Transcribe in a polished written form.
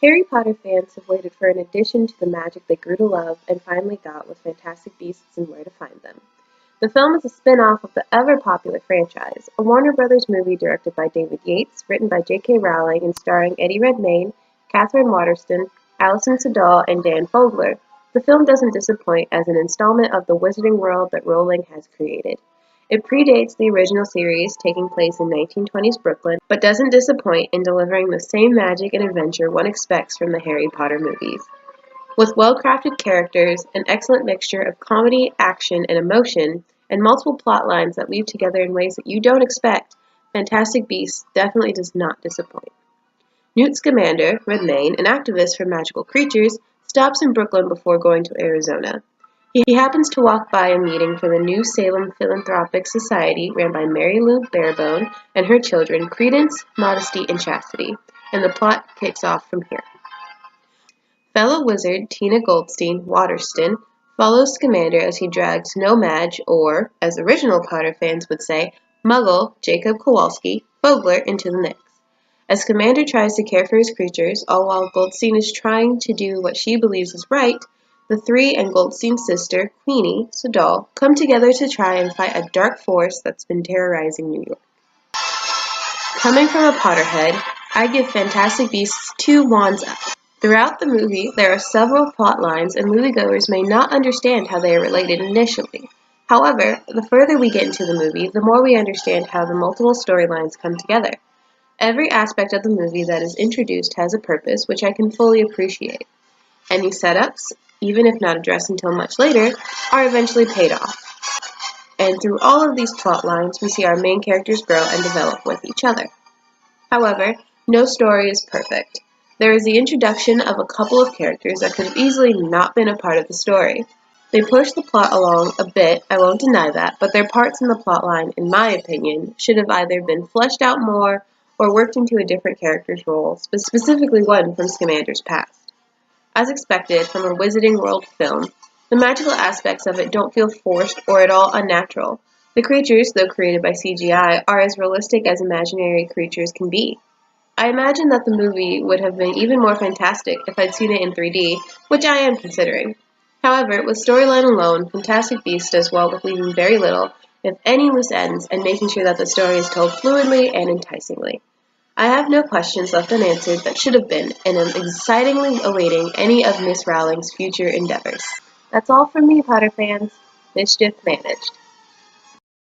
Harry Potter fans have waited for an addition to the magic they grew to love and finally got with Fantastic Beasts and Where to Find Them. The film is a spin-off of the ever-popular franchise, a Warner Brothers movie directed by David Yates, written by J.K. Rowling and starring Eddie Redmayne, Catherine Waterston, Alison Sudol, and Dan Fogler. The film doesn't disappoint as an installment of the wizarding world that Rowling has created. It predates the original series, taking place in 1920s Brooklyn, but doesn't disappoint in delivering the same magic and adventure one expects from the Harry Potter movies. With well-crafted characters, an excellent mixture of comedy, action, and emotion, and multiple plot lines that weave together in ways that you don't expect, Fantastic Beasts definitely does not disappoint. Newt Scamander, Redmayne, an activist for magical creatures, stops in Brooklyn before going to Arizona. He happens to walk by a meeting for the New Salem Philanthropic Society ran by Mary Lou Barebone and her children Credence, Modesty, and Chastity, and the plot kicks off from here. Fellow wizard Tina Goldstein Waterston follows Scamander as he drags No-Maj, or, as original Potter fans would say, Muggle Jacob Kowalski, Fogler into the mix. As Scamander tries to care for his creatures, all while Goldstein is trying to do what she believes is right, the three and Goldstein's sister, Queenie Sudol, come together to try and fight a dark force that's been terrorizing New York. Coming from a Potterhead, I give Fantastic Beasts 2 wands up. Throughout the movie, there are several plot lines, and moviegoers may not understand how they are related initially. However, the further we get into the movie, the more we understand how the multiple storylines come together. Every aspect of the movie that is introduced has a purpose, which I can fully appreciate. Any setups, even if not addressed until much later, are eventually paid off. And through all of these plot lines, we see our main characters grow and develop with each other. However, no story is perfect. There is the introduction of a couple of characters that could have easily not been a part of the story. They push the plot along a bit, I won't deny that, but their parts in the plotline, in my opinion, should have either been fleshed out more or worked into a different character's role, specifically one from Scamander's past. As expected from a Wizarding World film, the magical aspects of it don't feel forced or at all unnatural. The creatures, though created by CGI, are as realistic as imaginary creatures can be. I imagine that the movie would have been even more fantastic if I'd seen it in 3D, which I am considering. However, with storyline alone, Fantastic Beasts does well with leaving very little, if any, loose ends, and making sure that the story is told fluidly and enticingly. I have no questions left unanswered that should have been, and am excitingly awaiting any of Miss Rowling's future endeavors. That's all from me, Potter fans. Mischief managed.